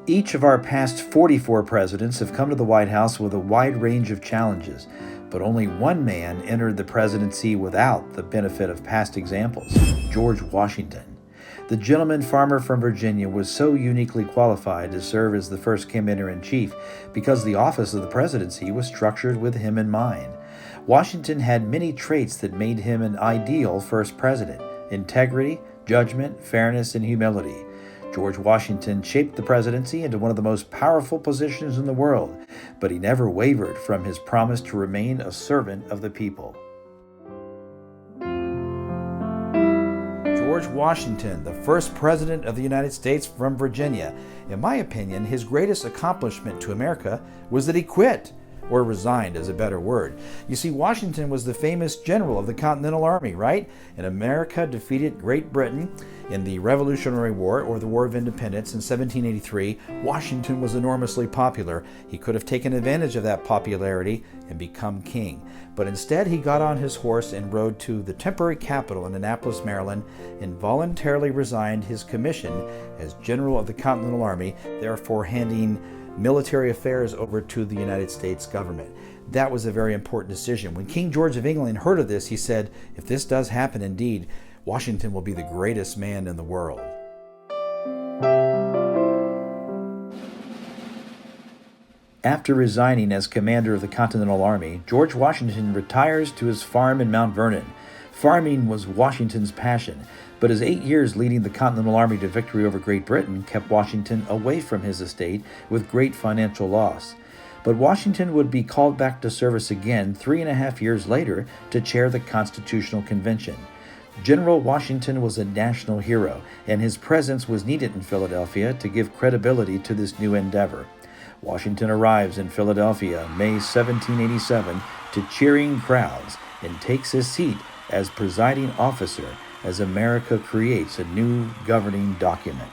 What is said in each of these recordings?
Each of our past 44 presidents have come to the White House with a wide range of challenges, but only one man entered the presidency without the benefit of past examples: George Washington. The gentleman farmer from Virginia was so uniquely qualified to serve as the first commander-in-chief because the office of the presidency was structured with him in mind. Washington had many traits that made him an ideal first president: integrity, judgment, fairness, and humility. George Washington shaped the presidency into one of the most powerful positions in the world, but he never wavered from his promise to remain a servant of the people. George Washington, the first president of the United States from Virginia. In my opinion, his greatest accomplishment to America was that he quit. Or resigned is a better word. You see, Washington was the famous general of the Continental Army, right? And America defeated Great Britain in the Revolutionary War, or the War of Independence, in 1783. Washington was enormously popular. He could have taken advantage of that popularity and become king. But instead, he got on his horse and rode to the temporary capital in Annapolis, Maryland, and voluntarily resigned his commission as general of the Continental Army, therefore handing military affairs over to the United States government. That was a very important decision. When King George of England heard of this, he said, "If this does happen indeed, Washington will be the greatest man in the world." After resigning as commander of the Continental Army, George Washington retires to his farm in Mount Vernon. Farming was Washington's passion, but his 8 years leading the Continental Army to victory over Great Britain kept Washington away from his estate with great financial loss. But Washington would be called back to service again 3.5 years later to chair the Constitutional Convention. General Washington was a national hero, and his presence was needed in Philadelphia to give credibility to this new endeavor. Washington arrives in Philadelphia May 1787 to cheering crowds and takes his seat as presiding officer as America creates a new governing document.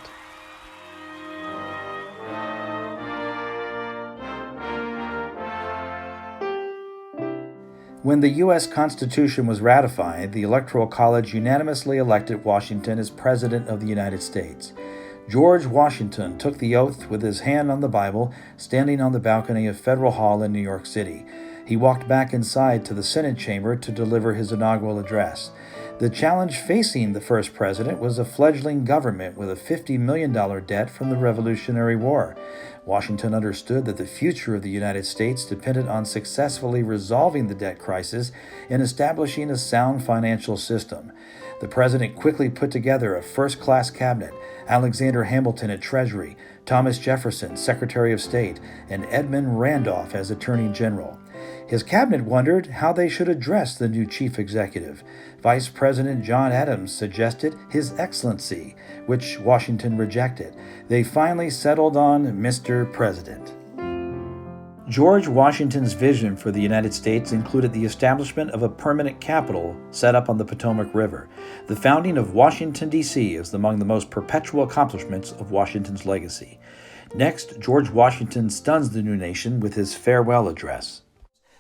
When the U.S. Constitution was ratified, the Electoral College unanimously elected Washington as President of the United States. George Washington took the oath with his hand on the Bible, standing on the balcony of Federal Hall in New York City. He walked back inside to the Senate chamber to deliver his inaugural address. The challenge facing the first president was a fledgling government with a $50 million debt from the Revolutionary War. Washington understood that the future of the United States depended on successfully resolving the debt crisis and establishing a sound financial system. The president quickly put together a first-class cabinet: Alexander Hamilton at Treasury, Thomas Jefferson, Secretary of State, and Edmund Randolph as Attorney General. His cabinet wondered how they should address the new chief executive. Vice President John Adams suggested His Excellency, which Washington rejected. They finally settled on Mr. President. George Washington's vision for the United States included the establishment of a permanent capital set up on the Potomac River. The founding of Washington, D.C. is among the most perpetual accomplishments of Washington's legacy. Next, George Washington stuns the new nation with his farewell address.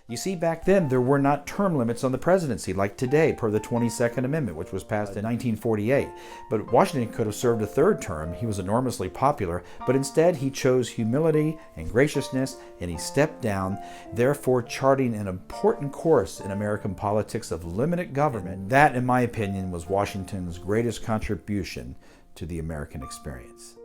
You see, back then, there were not term limits on the presidency like today per the 22nd Amendment, which was passed in 1948. But Washington could have served a third term. He was enormously popular, but instead he chose humility and graciousness, and he stepped down, therefore charting an important course in American politics of limited government. That, in my opinion, was Washington's greatest contribution to the American experience.